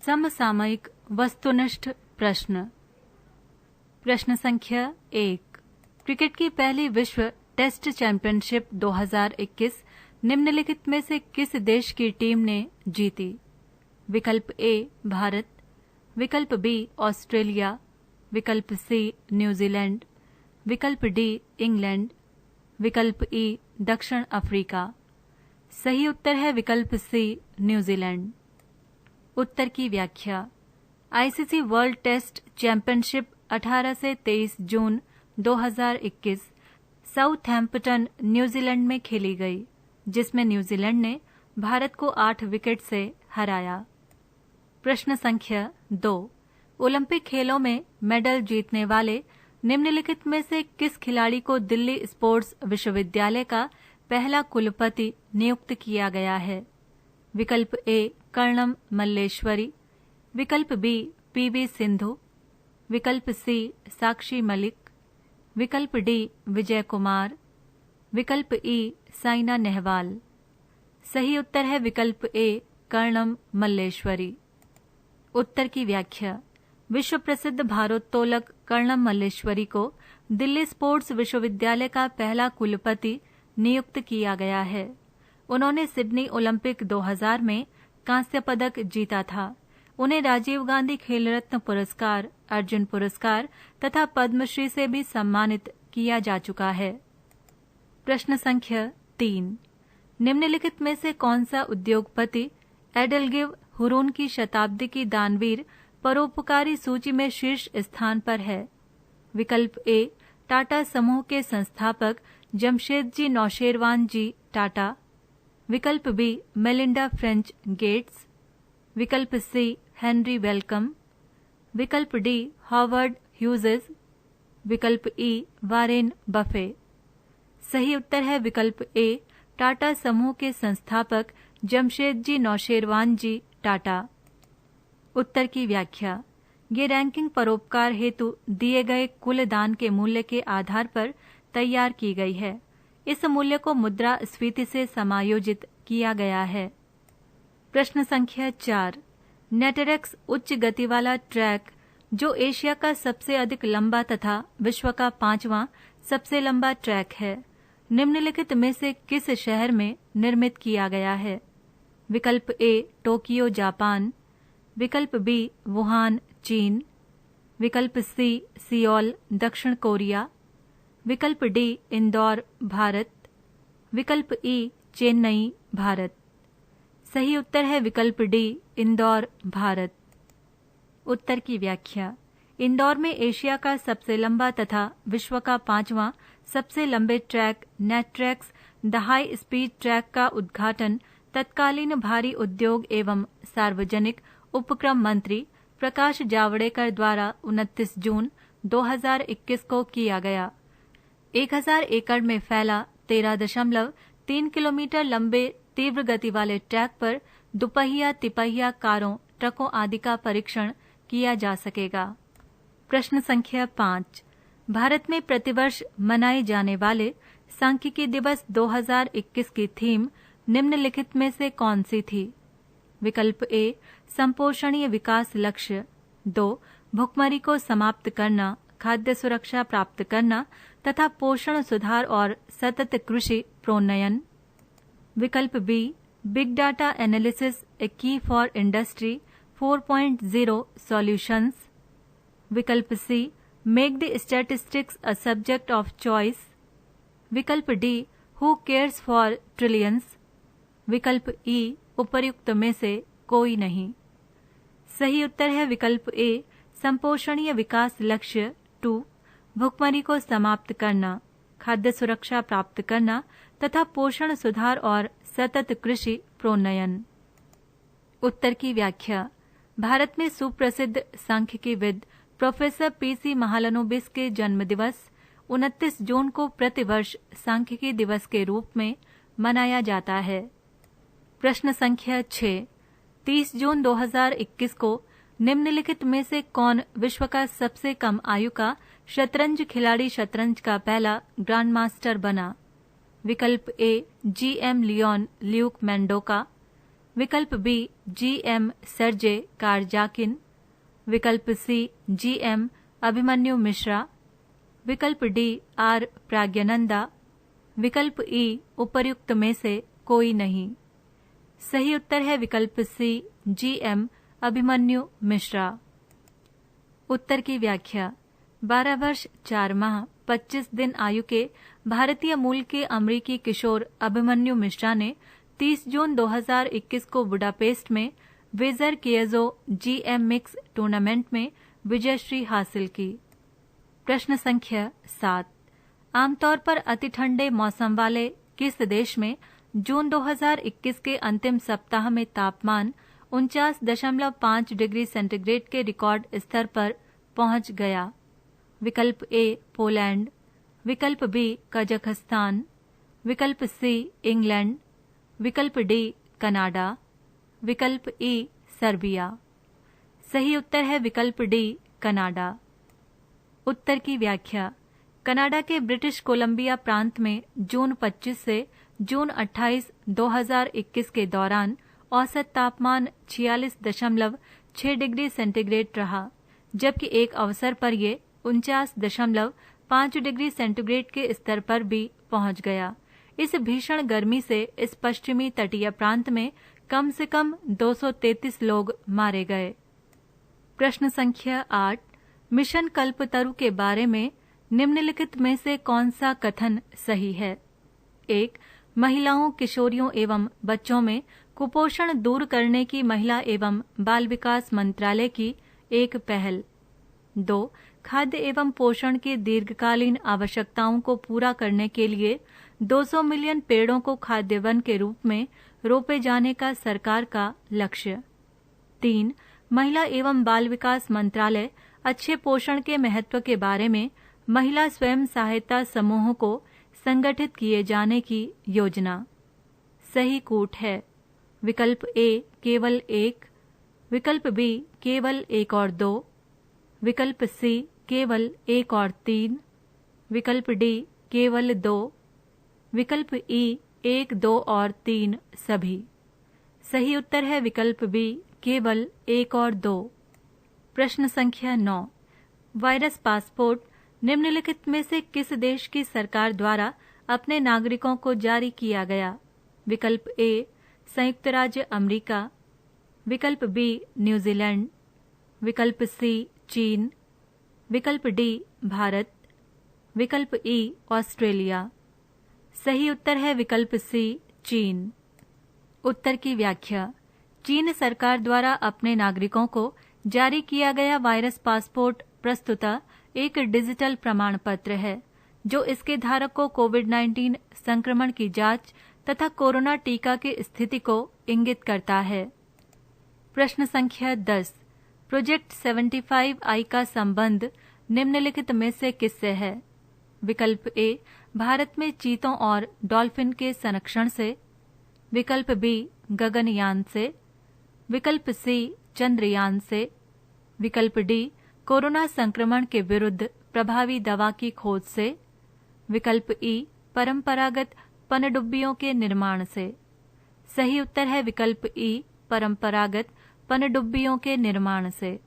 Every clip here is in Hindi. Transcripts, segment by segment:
समसामयिक वस्तुनिष्ठ प्रश्न। प्रश्न संख्या 1। क्रिकेट की पहली विश्व टेस्ट चैंपियनशिप 2021 निम्नलिखित में से किस देश की टीम ने जीती? विकल्प ए भारत, विकल्प बी ऑस्ट्रेलिया, विकल्प सी न्यूजीलैंड, विकल्प डी इंग्लैंड, विकल्प ई दक्षिण अफ्रीका। सही उत्तर है विकल्प सी न्यूजीलैंड। उत्तर की व्याख्या। आईसीसी वर्ल्ड टेस्ट चैंपियनशिप 18 से 23 जून 2021 साउथहैम्पटन न्यूजीलैंड में खेली गई, जिसमें न्यूजीलैंड ने भारत को 8 विकेट से हराया। प्रश्न संख्या 2। ओलंपिक खेलों में मेडल जीतने वाले निम्नलिखित में से किस खिलाड़ी को दिल्ली स्पोर्ट्स विश्वविद्यालय का पहला कुलपति नियुक्त किया गया है? विकल्प ए कर्णम मल्लेश्वरी, विकल्प बी पीवी सिंधु, विकल्प सी साक्षी मलिक, विकल्प डी विजय कुमार, विकल्प ई साइना नेहवाल। सही उत्तर है विकल्प ए कर्णम मल्लेश्वरी। उत्तर की व्याख्या। विश्व प्रसिद्ध भारोत्तोलक कर्णम मल्लेश्वरी को दिल्ली स्पोर्ट्स विश्वविद्यालय का पहला कुलपति नियुक्त किया गया है। उन्होंने सिडनी ओलंपिक 2000 में कांस्य पदक जीता था। उन्हें राजीव गांधी खेल रत्न पुरस्कार, अर्जुन पुरस्कार तथा पद्मश्री से भी सम्मानित किया जा चुका है। प्रश्न संख्या 3। निम्नलिखित में से कौन सा उद्योगपति एडलगिव हुरून की शताब्दी की दानवीर परोपकारी सूची में शीर्ष स्थान पर है? विकल्प ए टाटा समूह के संस्थापक जमशेदजी नौशेरवान जी टाटा, विकल्प बी मेलिंडा फ्रेंच गेट्स, विकल्प सी हेनरी वेलकम, विकल्प डी हॉवर्ड ह्यूजेस, विकल्प ई वारेन बफे। सही उत्तर है विकल्प ए टाटा समूह के संस्थापक जमशेदजी नौशेरवान जी टाटा। उत्तर की व्याख्या। ये रैंकिंग परोपकार हेतु दिए गए कुल दान के मूल्य के आधार पर तैयार की गई है। इस मूल्य को मुद्रास्फीति से समायोजित किया गया है। प्रश्न संख्या 4। नेटरेक्स उच्च गति वाला ट्रैक, जो एशिया का सबसे अधिक लंबा तथा विश्व का 5वां सबसे लंबा ट्रैक है, निम्नलिखित में से किस शहर में निर्मित किया गया है? विकल्प ए टोक्यो जापान, विकल्प बी वुहान चीन, विकल्प सी सियोल दक्षिण कोरिया, विकल्प डी इंदौर भारत, विकल्प ई चेन्नई भारत। सही उत्तर है विकल्प डी इंदौर भारत। उत्तर की व्याख्या। इंदौर में एशिया का सबसे लंबा तथा विश्व का 5वां सबसे लंबे track NATRAX the high speed track का उद्घाटन तत्कालीन भारी उद्योग एवं सार्वजनिक उपक्रम मंत्री प्रकाश जावड़ेकर द्वारा 29 जून 2021 को किया गया। 1000 एकड़ में फैला 13.3 किलोमीटर लंबे तीव्र गति वाले ट्रैक पर दुपहिया, तिपहिया कारों, ट्रकों आदि का परीक्षण किया जा सकेगा। प्रश्न संख्या 5। भारत में प्रतिवर्ष मनाए जाने वाले सांख्यिकी दिवस 2021 की थीम निम्नलिखित में से कौन सी थी? विकल्प ए संपोषणीय विकास लक्ष्य, 2 भुखमरी को समाप्त करना, खाद्य सुरक्षा प्राप्त करना तथा पोषण सुधार और सतत कृषि प्रोन्नयन, विकल्प B big data analysis a key for industry 4.0 solutions, विकल्प C make the statistics a subject of choice, विकल्प D who cares for trillions, विकल्प ई उपर्युक्त में से कोई नहीं। सही उत्तर है विकल्प ए संपोषणीय विकास लक्ष्य 2 भुखमरी को समाप्त करना, खाद्य सुरक्षा प्राप्त करना तथा पोषण सुधार और सतत कृषि प्रोन्नयन। उत्तर की व्याख्या। भारत में सुप्रसिद्ध सांख्यिकीविद प्रोफेसर पीसी महालनोबिस के जन्मदिवस 29 जून को प्रतिवर्ष सांख्यिकी दिवस के रूप में मनाया जाता है। प्रश्न संख्या 6। 30 जून 2021 को निम्नलिखित में से कौन विश्व का सबसे कम आयु का शतरंज खिलाड़ी शतरंज का पहला ग्रैंड मास्टर बना? विकल्प ए जीएम लियोन ल्यूक मेंडोका, विकल्प बी GM सर्जे कारजाकिन, विकल्प सी GM अभिमन्यु मिश्रा, विकल्प डी R प्राज्ञानंदा, विकल्प ई उपर्युक्त में से कोई नहीं। सही उत्तर है विकल्प सी GM अभिमन्यु मिश्रा। उत्तर की व्याख्या। 12 वर्ष 4 माह 25 दिन आयु के भारतीय मूल के अमरीकी किशोर अभिमन्यु मिश्रा ने 30 जून 2021 को बुडापेस्ट में वेजर किएजो GM मिक्स टूर्नामेंट में विजयश्री हासिल की। प्रश्न संख्या 7। आमतौर पर अति ठंडे मौसम वाले किस देश में जून 2021 के अंतिम सप्ताह में तापमान 49.5 डिग्री सेंटीग्रेड के रिकॉर्ड स्तर पर पहुंच गया? विकल्प ए पोलैंड, विकल्प बी कजाकिस्तान, विकल्प सी इंग्लैंड, विकल्प डी कनाडा, विकल्प ई सर्बिया। सही उत्तर है विकल्प डी कनाडा। उत्तर की व्याख्या। कनाडा के ब्रिटिश कोलंबिया प्रांत में जून 25 से जून 28, 2021 के दौरान औसत तापमान 46.6 डिग्री सेंटीग्रेड रहा, जबकि एक अवसर पर ये 49.5 डिग्री सेंटीग्रेड के स्तर पर भी पहुंच गया। इस भीषण गर्मी से इस पश्चिमी तटीय प्रांत में कम से कम 233 लोग मारे गए। प्रश्न संख्या 8। मिशन कल्पतरु के बारे में निम्नलिखित में से कौन सा कथन सही है? 1. महिलाओं, किशोरियों एवं बच्चों में कुपोषण दूर करने की महिला एवं बाल विकास मंत्रालय की एक पहल। 2. खाद्य एवं पोषण की दीर्घकालीन आवश्यकताओं को पूरा करने के लिए 200 मिलियन पेड़ों को खाद्य वन के रूप में रोपे जाने का सरकार का लक्ष्य। 3. महिला एवं बाल विकास मंत्रालय अच्छे पोषण के महत्व के बारे में महिला स्वयं सहायता समूहों को संगठित किए जाने की योजना। सही कूट है विकल्प ए केवल 1, विकल्प बी केवल 1 और 2, विकल्प सी केवल 1 और 3, विकल्प डी केवल 2, विकल्प ई 1, 2 और 3 सभी। सही उत्तर है विकल्प बी केवल 1 और 2। प्रश्न संख्या 9। वायरस पासपोर्ट निम्नलिखित में से किस देश की सरकार द्वारा अपने नागरिकों को जारी किया गया? विकल्प ए संयुक्त राज्य अमेरिका, विकल्प बी न्यूजीलैंड, विकल्प सी चीन, विकल्प डी भारत, विकल्प ई ऑस्ट्रेलिया। सही उत्तर है विकल्प सी चीन। उत्तर की व्याख्या। चीन सरकार द्वारा अपने नागरिकों को जारी किया गया वायरस पासपोर्ट प्रस्तुतः एक डिजिटल प्रमाण पत्र है, जो इसके धारक को कोविड-19 संक्रमण की जांच तथा कोरोना टीका की स्थिति को इंगित करता है। प्रश्न संख्या 10। प्रोजेक्ट 75I का संबंध निम्नलिखित में से किससे है? विकल्प ए भारत में चीतों और डॉल्फिन के संरक्षण से, विकल्प बी गगनयान से, विकल्प सी चंद्रयान से, विकल्प डी कोरोना संक्रमण के विरुद्ध प्रभावी दवा की खोज से, विकल्प ई परंपरागत पनडुब्बियों के निर्माण से। सही उत्तर है विकल्प ई परंपरागत पनडुब्बियों के निर्माण से।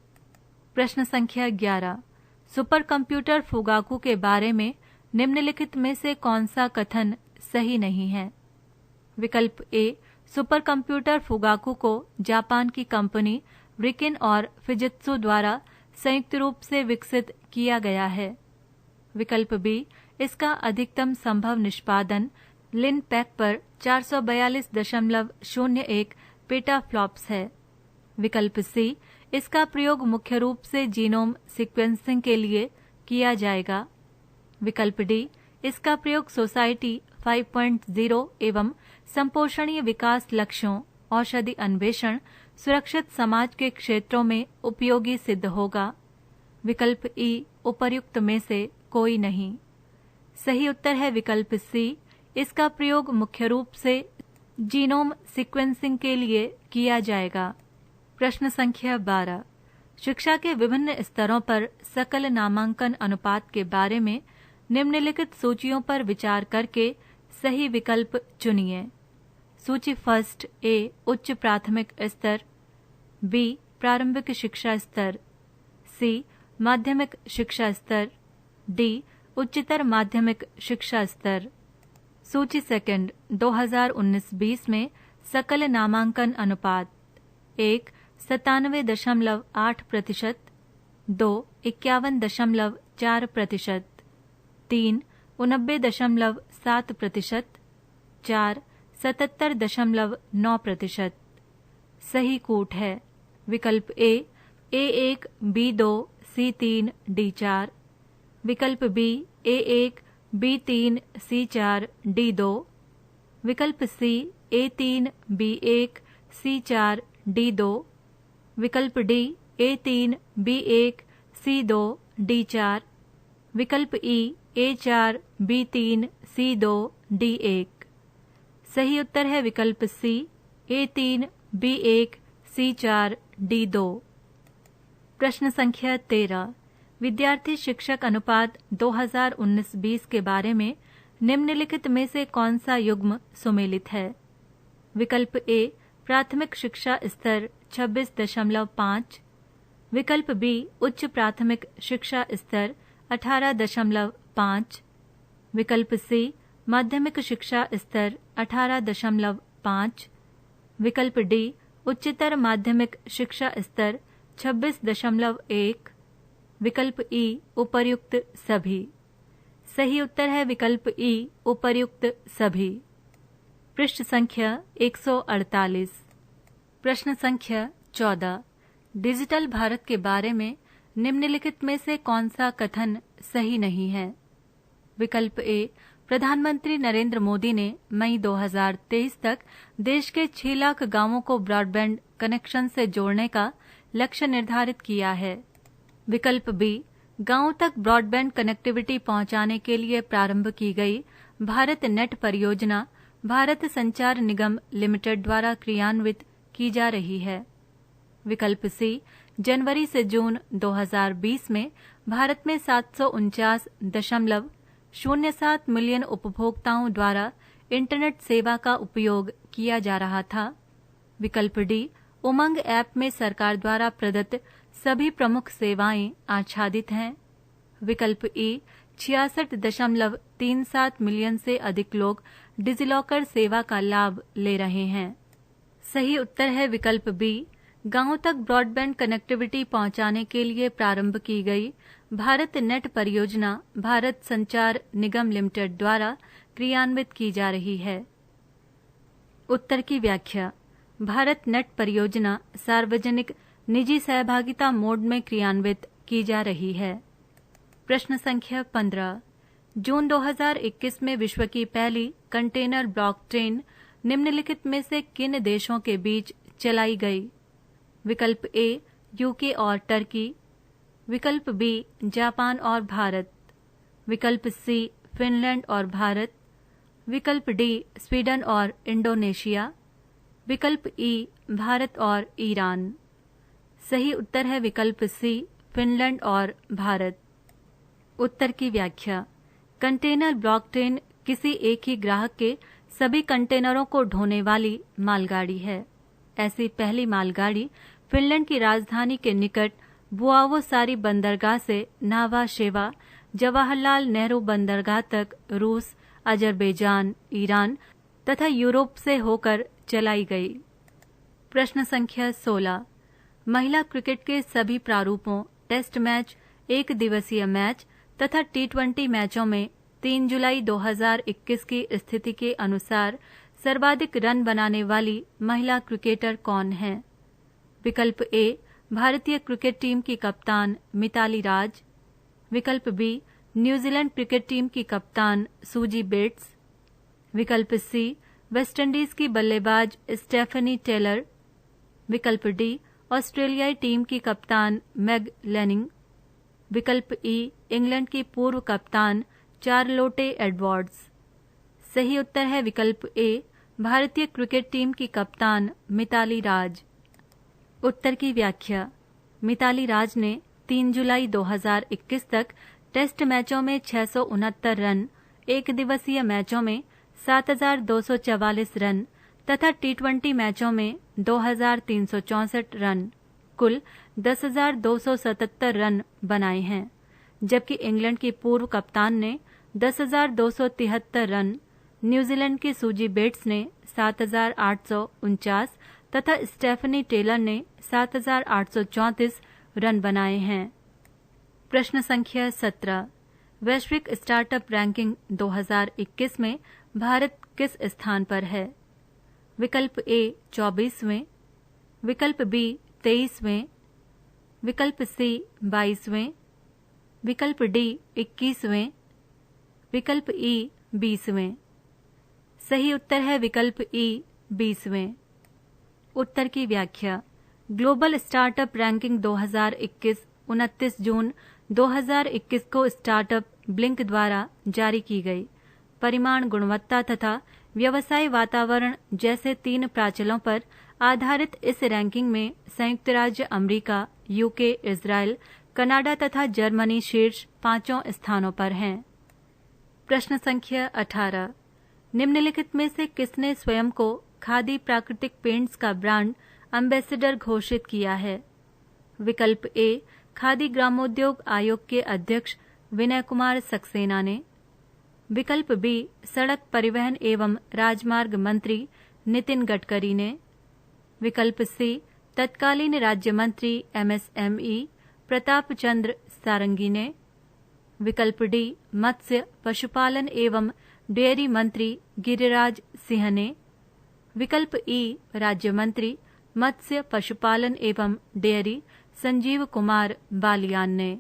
प्रश्न संख्या 11। सुपर कंप्यूटर फुगाकू के बारे में निम्नलिखित में से कौन सा कथन सही नहीं है? विकल्प ए सुपर कंप्यूटर फुगाकू को जापान की कंपनी रिकेन और फिजित्सु द्वारा संयुक्त रूप से विकसित किया गया है। विकल्प बी इसका अधिकतम संभव निष्पादन लिनपैक पर 442.01 पेटाफ्लॉप्स है। विकल्प सी इसका प्रयोग मुख्य रूप से जीनोम सीक्वेंसिंग के लिए किया जाएगा। विकल्प डी इसका प्रयोग सोसाइटी 5.0 एवं संपोषणीय विकास लक्ष्यों, औषधि अन्वेषण, सुरक्षित समाज के क्षेत्रों में उपयोगी सिद्ध होगा। विकल्प ई उपर्युक्त में से कोई नहीं। सही उत्तर है विकल्प सी इसका प्रयोग मुख्य रूप से जीनोम सीक्वेंसिंग के लिए किया जाएगा। प्रश्न संख्या 12। शिक्षा के विभिन्न स्तरों पर सकल नामांकन अनुपात के बारे में निम्नलिखित सूचियों पर विचार करके सही विकल्प चुनिए। सूची फर्स्ट ए उच्च प्राथमिक स्तर, बी प्रारंभिक शिक्षा स्तर, सी माध्यमिक शिक्षा स्तर, डी उच्चतर माध्यमिक शिक्षा स्तर। सूची सेकंड 2019-20 में सकल नामांकन अनुपात 1 97.8%, 2 51.4%, 3 89.7%, 4 77.9%। सही कूट है विकल्प ए A1 B2 C3 D4, विकल्प B A1 B3 C4 D2, विकल्प सी A3 B1 C4 D2, विकल्प D A3 B1 C2 D4, विकल्प ई A4 B3 C2 D1। सही उत्तर है विकल्प सी A3 B1 C4 D2। प्रश्न संख्या 13, विद्यार्थी शिक्षक अनुपात 2019-20 के बारे में निम्नलिखित में से कौन सा युग्म सुमेलित है? विकल्प ए प्राथमिक शिक्षा स्तर 26.5, विकल्प बी उच्च प्राथमिक शिक्षा स्तर 18.5, विकल्प सी माध्यमिक शिक्षा स्तर 18.5, विकल्प डी उच्चतर माध्यमिक शिक्षा स्तर 26.1, विकल्प ई उपर्युक्त सभी। सही उत्तर है विकल्प ई उपर्युक्त सभी। पृष्ठ संख्या 148। प्रश्न संख्या 14, डिजिटल भारत के बारे में निम्नलिखित में से कौन सा कथन सही नहीं है? विकल्प ए प्रधानमंत्री नरेंद्र मोदी ने मई 2023 तक देश के 6 लाख गांवों को ब्रॉडबैंड कनेक्शन से जोड़ने का लक्ष्य निर्धारित किया है। विकल्प बी गांवों तक ब्रॉडबैंड कनेक्टिविटी पहुंचाने के लिए प्रारंभ की गई भारत नेट परियोजना भारत संचार निगम लिमिटेड द्वारा क्रियान्वित की जा रही है। विकल्प सी जनवरी से जून 2020 में भारत में 749.07 मिलियन उपभोक्ताओं द्वारा इंटरनेट सेवा का उपयोग किया जा रहा था। विकल्प डी उमंग ऐप में सरकार द्वारा प्रदत्त सभी प्रमुख सेवाएं आच्छादित हैं। विकल्प ई 66.37 मिलियन से अधिक लोग डिजिलॉकर सेवा का लाभ ले रहे हैं। सही उत्तर है विकल्प बी गांवों तक ब्रॉडबैंड कनेक्टिविटी पहुंचाने के लिए प्रारंभ की गई भारत नेट परियोजना भारत संचार निगम लिमिटेड द्वारा क्रियान्वित की जा रही है। उत्तर की व्याख्या। भारत नेट परियोजना सार्वजनिक निजी सहभागिता मोड में क्रियान्वित की जा रही है। प्रश्न संख्या 15, जून 2021 में विश्व की पहली कंटेनर ब्लॉक ट्रेन निम्नलिखित में से किन देशों के बीच चलाई गई? विकल्प ए यूके और टर्की, विकल्प बी जापान और भारत, विकल्प सी फिनलैंड और भारत, विकल्प डी स्वीडन और इंडोनेशिया, विकल्प ई भारत और ईरान। सही उत्तर है विकल्प सी फिनलैंड और भारत। उत्तर की व्याख्या। कंटेनर ब्लॉक ट्रेन किसी एक ही ग्राहक के सभी कंटेनरों को ढोने वाली मालगाड़ी है। ऐसी पहली मालगाड़ी फिनलैंड की राजधानी के निकट बुआवोसारी बंदरगाह से नावा शेवा जवाहरलाल नेहरू बंदरगाह तक रूस, अजरबैजान, ईरान तथा यूरोप से होकर चलाई गई। प्रश्न संख्या 16, महिला क्रिकेट के सभी प्रारूपों टेस्ट मैच, एक दिवसीय मैच तथा T20 मैचों में 3 जुलाई 2021 की स्थिति के अनुसार सर्वाधिक रन बनाने वाली महिला क्रिकेटर कौन है? विकल्प ए भारतीय क्रिकेट टीम की कप्तान मिताली राज, विकल्प बी न्यूजीलैंड क्रिकेट टीम की कप्तान सूजी बेट्स, विकल्प सी वेस्टइंडीज की बल्लेबाज स्टेफनी टेलर, विकल्प डी ऑस्ट्रेलियाई टीम की कप्तान मैग लेनिंग, विकल्प ई इंग्लैंड की पूर्व कप्तान चार्लोटे एडवर्ड्स। सही उत्तर है विकल्प ए भारतीय क्रिकेट टीम की कप्तान मिताली राज। उत्तर की व्याख्या। मिताली राज ने 3 जुलाई 2021 तक टेस्ट मैचों में 669 रन, एक दिवसीय मैचों में 7,244 रन तथा टी20 मैचों में 2364 रन, कुल 10,277 रन बनाए हैं, जबकि इंग्लैंड की पूर्व कप्तान ने 10,273 रन, न्यूजीलैंड की सूजी बेट्स ने 7,849 तथा स्टेफनी टेलर ने 7,834 रन बनाए हैं। प्रश्न संख्या 17। वैश्विक स्टार्टअप रैंकिंग 2021 में भारत किस स्थान पर है? विकल्प ए 24वें, विकल्प बी 23वें, विकल्प सी 22वें, विकल्प डी 21वें, विकल्प ई 20वें। सही उत्तर है विकल्प ई 20वें। उत्तर की व्याख्या। ग्लोबल स्टार्टअप रैंकिंग 2021 29 जून 2021 को स्टार्टअप ब्लिंक द्वारा जारी की गई। परिमाण, गुणवत्ता तथा व्यवसाय वातावरण जैसे 3 प्राचलों पर आधारित इस रैंकिंग में संयुक्त राज्य अमेरिका, यूके, इजराइल, कनाडा तथा जर्मनी शीर्ष 5 स्थानों पर हैं। प्रश्न संख्या 18। निम्नलिखित में से किसने स्वयं को खादी प्राकृतिक पेंट्स का ब्रांड एम्बेसडर घोषित किया है? विकल्प ए खादी ग्रामोद्योग आयोग के अध्यक्ष विनय कुमार सक्सेना ने, विकल्प बी सड़क परिवहन एवं राजमार्ग मंत्री नितिन गडकरी ने, विकल्प सी तत्कालीन राज्य मंत्री MSME प्रताप चंद्र सारंगी ने, विकल्प डी मत्स्य पशुपालन एवं डेयरी मंत्री गिरिराज सिंह ने, विकल्प ई राज्य मंत्री मत्स्य पशुपालन एवं डेयरी संजीव कुमार बालियान ने।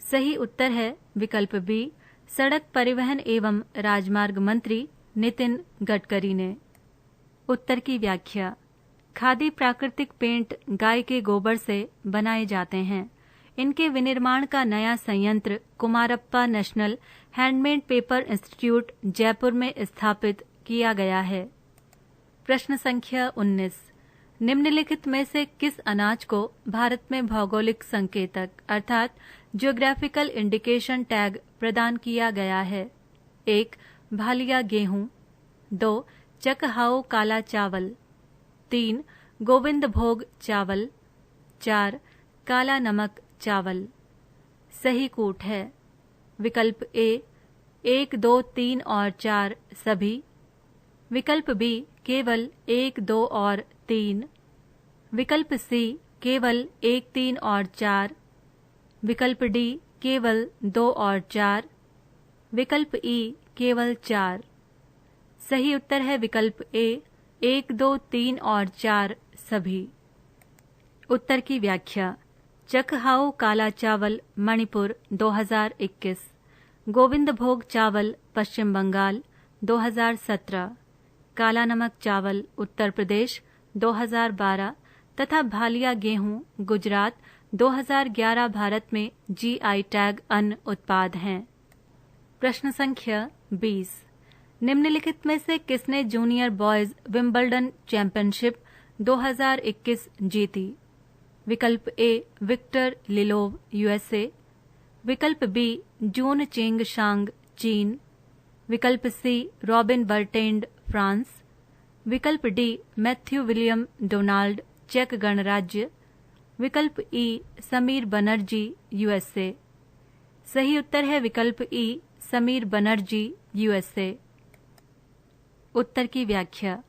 सही उत्तर है विकल्प बी सड़क परिवहन एवं राजमार्ग मंत्री नितिन गडकरी ने। उत्तर की व्याख्या। खादी प्राकृतिक पेंट गाय के गोबर से बनाए जाते हैं। इनके विनिर्माण का नया संयंत्र Kumarappa national handmade paper institute Jaipur में स्थापित किया गया है। प्रश्न संख्या 19। निम्नलिखित में से किस अनाज को भारत में भौगोलिक संकेतक अर्थात ज्योग्राफिकल इंडिकेशन टैग प्रदान किया गया है? 1. भालिया गेहूं, 2. चकहाओ काला चावल, 3. गोविंद भोग चावल, 4. काला नमक चावल। सही कूट है विकल्प ए 1, 2, 3 और 4 सभी, विकल्प बी केवल 1, 2 और 3, विकल्प सी केवल 1, 3 और 4, विकल्प डी केवल 2 और 4, विकल्प ई केवल 4। सही उत्तर है विकल्प ए 1, 2, 3 और 4 सभी। उत्तर की व्याख्या। चकहाओ काला चावल मणिपुर 2021, गोविंद भोग चावल पश्चिम बंगाल 2017, काला नमक चावल उत्तर प्रदेश 2012 तथा भालिया गेहूं गुजरात 2011 भारत में GI टैग अन्न उत्पाद हैं। प्रश्न संख्या 20। निम्नलिखित में से किसने जूनियर बॉयज विंबलडन चैंपियनशिप 2021 जीती? विकल्प ए विक्टर लिलोव USA, विकल्प बी जून चेंग शांग चीन, विकल्प सी रॉबिन बर्टेंड फ्रांस, विकल्प डी मैथ्यू विलियम डोनाल्ड चेक गणराज्य, विकल्प ई समीर बनर्जी USA। सही उत्तर है विकल्प ई समीर बनर्जी USA। उत्तर की व्याख्या।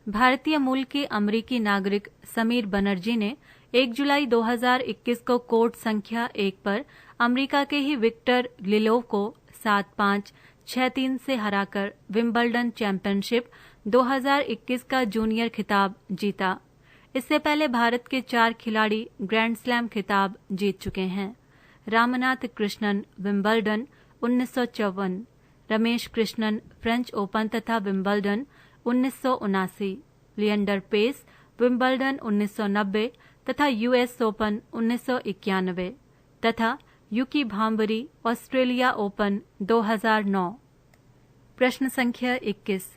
भारतीय मूल के अमेरिकी नागरिक समीर बनर्जी ने 1 जुलाई 2021 को कोर्ट संख्या 1 पर अमेरिका के ही विक्टर लिलोव को 7-5, 6-3 से हराकर विंबलडन चैंपियनशिप 2021 का जूनियर खिताब जीता। इससे पहले भारत के 4 खिलाड़ी ग्रैंड स्लैम खिताब जीत चुके हैं। Ramnath Krishnan Wimbledon 1954, Ramesh Krishnan French open तथा विंबलडन 1979, लिएंडर पेस विंबलडन 1990 तथा US ओपन 1991 तथा युकी भांबरी ऑस्ट्रेलिया ओपन 2009। प्रश्न संख्या 21।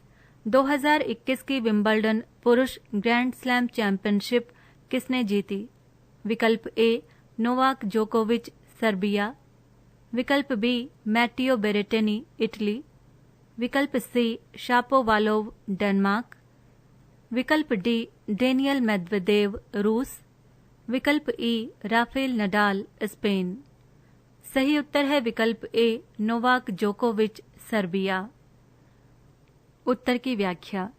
2021 की विंबलडन पुरुष ग्रैंड स्लैम चैंपियनशिप किसने जीती? विकल्प ए नोवाक जोकोविच सर्बिया, विकल्प बी मैटियो बेरेटेनी इटली, विकल्प सी शापोवालोव डेनमार्क, विकल्प डी डेनियल मेदवेदेव रूस, विकल्प ई राफेल नडाल स्पेन। सही उत्तर है विकल्प ए नोवाक जोकोविच सर्बिया। उत्तर की व्याख्या।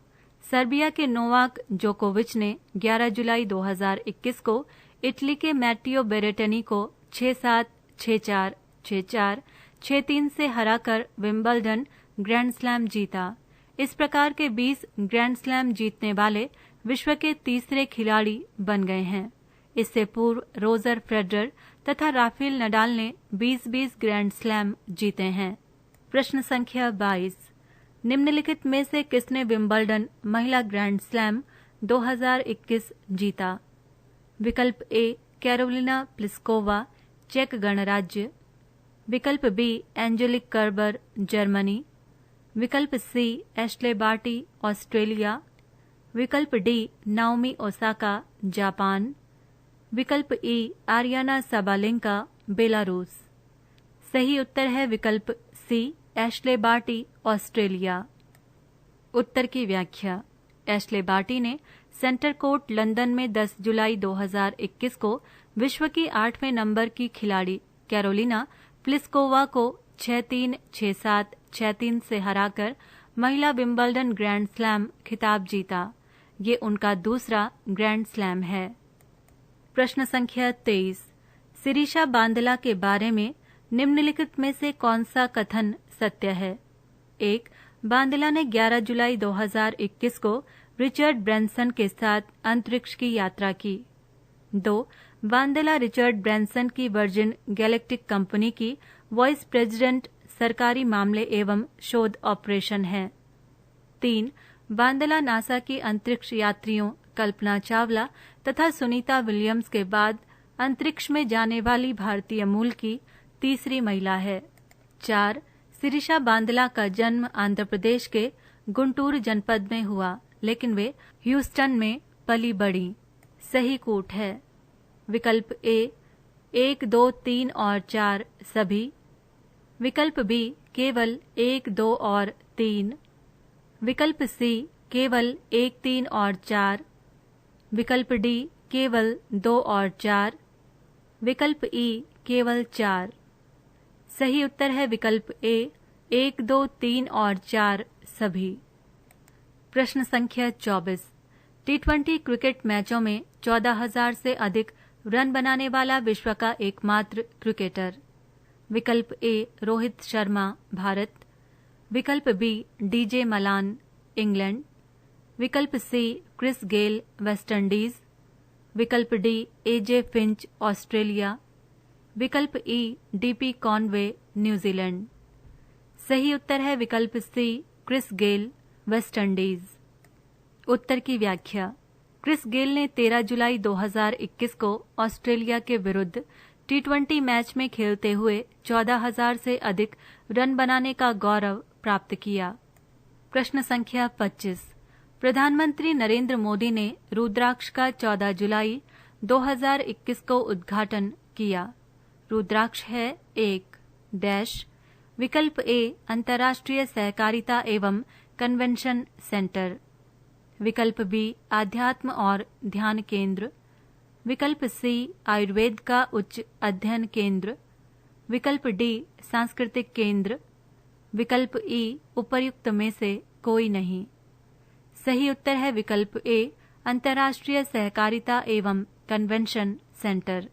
सर्बिया के नोवाक जोकोविच ने 11 जुलाई 2021 को इटली के मैटियो बेरेटनी को 6-7, 6-4, 6-4, 6-3 से हराकर विंबलडन ग्रैंड स्लैम जीता। इस प्रकार के 20 ग्रैंड स्लैम जीतने वाले विश्व के तीसरे खिलाड़ी बन गए हैं। इससे पूर्व रोजर फेडरर तथा राफेल नडाल ने 20-20 ग्रैंड स्लैम जीते हैं। प्रश्न संख्या 22। निम्नलिखित में से किसने विंबलडन महिला ग्रैंड स्लैम 2021 जीता? विकल्प ए कैरोलिना प्लिस्कोवा चेक गणराज्य, विकल्प बी एंजेलिक कर्बर जर्मनी, विकल्प सी एश्ले बार्टी ऑस्ट्रेलिया, विकल्प डी नाओमी ओसाका जापान, विकल्प ई आरियाना साबालेंका बेलारूस। सही उत्तर है विकल्प सी एश्ले बार्टी ऑस्ट्रेलिया। उत्तर की व्याख्या। एश्ले बार्टी ने सेंटर कोर्ट लंदन में 10 जुलाई 2021 को विश्व की 8वें नंबर की खिलाड़ी कैरोलिना प्लिस्कोवा को 6-3, 6-7, 6-3 से हराकर महिला विंबलडन ग्रैंड स्लैम खिताब जीता। ये उनका दूसरा ग्रैंड स्लैम है। प्रश्न संख्या 23। सिरीशा बांदला के बारे में निम्नलिखित में से कौन सा कथन सत्य है? 1. बांदला ने 11 जुलाई 2021 को रिचर्ड ब्रैंसन के साथ अंतरिक्ष की यात्रा की। 2. बांदला रिचर्ड ब्रैंसन की वर्जिन गैलेक्टिक कंपनी की वाइस प्रेसिडेंट सरकारी मामले एवं शोध ऑपरेशन है। 3. बांदला नासा की अंतरिक्ष यात्रियों कल्पना चावला तथा सुनीता विलियम्स के बाद अंतरिक्ष में जाने वाली भारतीय मूल की तीसरी महिला है। 4. सिरीशा बांदला का जन्म आंध्र प्रदेश के गुंटूर जनपद में हुआ, लेकिन वे ह्यूस्टन में पली बढ़ी। सही कूट है विकल्प ए 1, 2, 3 और 4 सभी, विकल्प बी केवल 1, 2 और 3, विकल्प सी केवल 1, 3 और 4, विकल्प डी केवल 2 और 4, विकल्प ई केवल 4। सही उत्तर है विकल्प ए 1, 2, 3 और 4 सभी। प्रश्न संख्या 24। T20 क्रिकेट मैचों में 14,000 से अधिक रन बनाने वाला विश्व का एकमात्र क्रिकेटर। विकल्प ए रोहित शर्मा भारत, विकल्प बी डीजे मलान इंग्लैंड, विकल्प सी क्रिस गेल वेस्टइंडीज, विकल्प डी एजे फिंच ऑस्ट्रेलिया, विकल्प ई डीपी कॉनवे न्यूजीलैंड। सही उत्तर है विकल्प सी क्रिस गेल वेस्टइंडीज। उत्तर की व्याख्या। क्रिस गेल ने 13 जुलाई 2021 को ऑस्ट्रेलिया के विरुद्ध T20 मैच में खेलते हुए 14,000 से अधिक रन बनाने का गौरव प्राप्त किया। प्रश्न संख्या 25। प्रधानमंत्री नरेंद्र मोदी ने रुद्राक्ष का 14 जुलाई 2021 को उद्घाटन किया। रुद्राक्ष है 1 डैश, विकल्प ए अंतर्राष्ट्रीय सहकारिता एवं कन्वेंशन सेंटर, विकल्प बी आध्यात्म और ध्यान केंद्र, विकल्प सी आयुर्वेद का उच्च अध्ययन केंद्र, विकल्प डी सांस्कृतिक केंद्र, विकल्प ई उपर्युक्त में से कोई नहीं। सही उत्तर है विकल्प ए अंतर्राष्ट्रीय सहकारिता एवं कन्वेंशन सेंटर।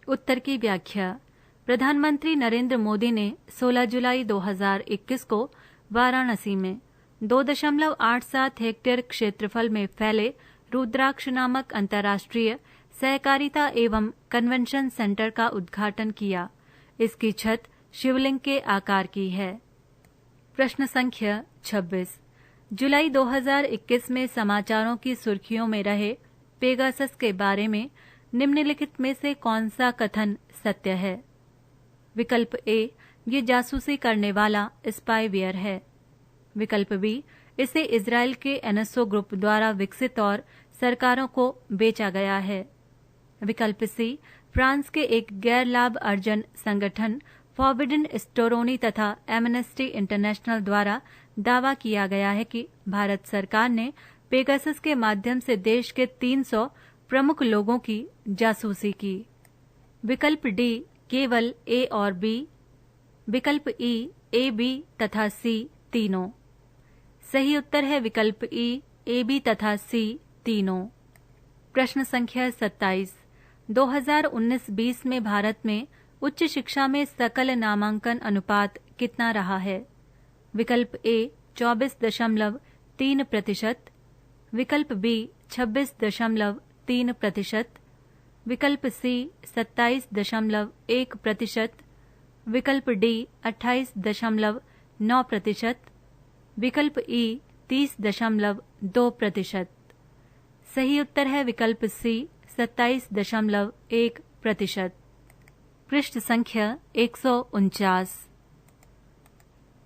उत्तर की व्याख्या। प्रधानमंत्री नरेंद्र मोदी ने 16 जुलाई 2021 को वाराणसी में 2.87 हेक्टेयर क्षेत्रफल में फैले रुद्राक्ष नामक अंतर्राष्ट्रीय सहकारिता एवं कन्वेंशन सेंटर का उद्घाटन किया। इसकी छत शिवलिंग के आकार की है। प्रश्न संख्या 26। जुलाई 2021 में समाचारों की सुर्खियों में रहे पेगासस के बारे में निम्नलिखित में से कौन सा कथन सत्य है? विकल्प ए ये जासूसी करने वाला स्पाईवेयर है, विकल्प बी इसे इजराइल के एनएसओ ग्रुप द्वारा विकसित और सरकारों को बेचा गया है, विकल्प सी फ्रांस के एक गैर लाभ अर्जन संगठन फॉरबिडन स्टोरोनी तथा एमनेस्टी इंटरनेशनल द्वारा दावा किया गया है कि भारत सरकार ने पेगासस के माध्यम से देश के 300 प्रमुख लोगों की जासूसी की। विकल्प डी केवल ए और बी। विकल्प ई ए, बी तथा सी तीनों। सही उत्तर है विकल्प ई ए, बी तथा सी तीनों। प्रश्न संख्या 27। 2019-20 में भारत में उच्च शिक्षा में सकल नामांकन अनुपात कितना रहा है? विकल्प ए 24.3%। विकल्प बी 26.3%। विकल्प सी 27.1%। विकल्प डी 28.9%। विकल्प ई 30.2%। सही उत्तर है विकल्प सी 27.1%। पृष्ठ संख्या 149।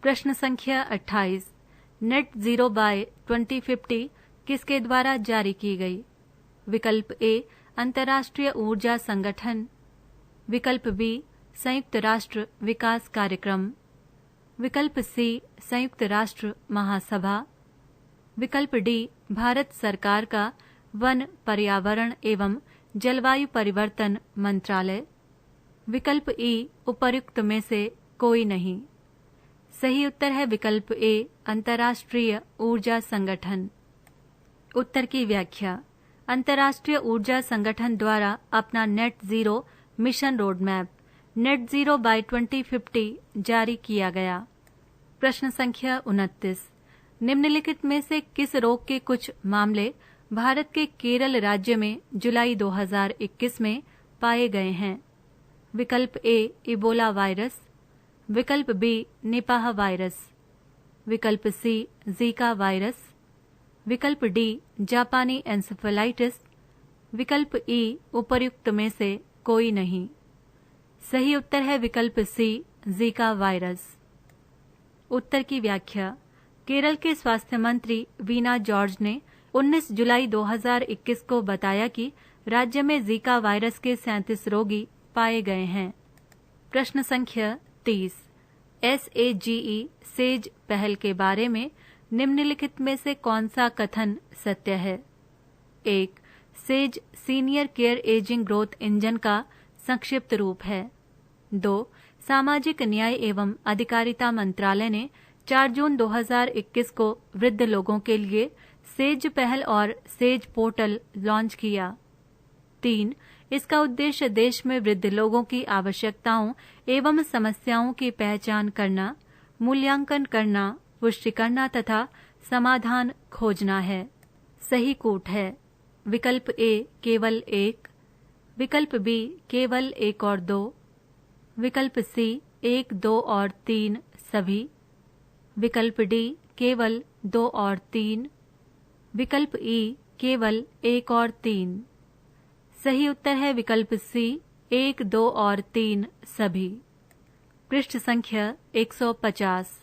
प्रश्न संख्या 28। नेट जीरो बाय 2050 किसके द्वारा जारी की गई? विकल्प ए अंतर्राष्ट्रीय ऊर्जा संगठन। विकल्प बी संयुक्त राष्ट्र विकास कार्यक्रम। विकल्प सी संयुक्त राष्ट्र महासभा। विकल्प डी भारत सरकार का वन, पर्यावरण एवं जलवायु परिवर्तन मंत्रालय। विकल्प ई उपर्युक्त में से कोई नहीं। सही उत्तर है विकल्प ए अंतर्राष्ट्रीय ऊर्जा संगठन। उत्तर की व्याख्या। अंतर्राष्ट्रीय ऊर्जा संगठन द्वारा अपना net zero mission road map net zero by 2050 जारी किया गया। प्रश्न संख्या 29। निम्नलिखित में से किस रोग के कुछ मामले भारत के केरल राज्य में जुलाई 2021 में पाए गए हैं? विकल्प ए इबोला वायरस। विकल्प बी निपाह वायरस। विकल्प सी जीका वायरस। विकल्प डी जापानी एन्सेफेलाइटिस। विकल्प ई उपर्युक्त में से कोई नहीं। सही उत्तर है विकल्प सी जीका वायरस। उत्तर की व्याख्या। केरल के स्वास्थ्य मंत्री वीना जॉर्ज ने 19 जुलाई 2021 को बताया कि राज्य में जीका वायरस के 37 रोगी पाए गए हैं। प्रश्न संख्या 30। SAGE सेज पहल के बारे में निम्नलिखित में से कौन सा कथन सत्य है? 1. Says senior care ageing growth engine का संक्षिप्त रूप है। 2. सामाजिक न्याय एवं अधिकारिता मंत्रालय ने 4 जून 2021 को वृद्ध लोगों के लिए सेज पहल और सेज पोर्टल लॉन्च किया। 3. इसका उद्देश्य देश में वृद्ध लोगों की आवश्यकताओं एवं समस्याओं की पहचान करना, मूल्यांकन करना, पुष्टि करना तथा समाधान खोजना है। सही कूट है विकल्प ए केवल 1। विकल्प बी केवल 1 और 2। विकल्प सी 1, 2 और 3 सभी। विकल्प डी केवल 2 और 3। विकल्प ई केवल 1 और 3। सही उत्तर है विकल्प सी 1, 2 और 3 सभी। पृष्ठ संख्या 150।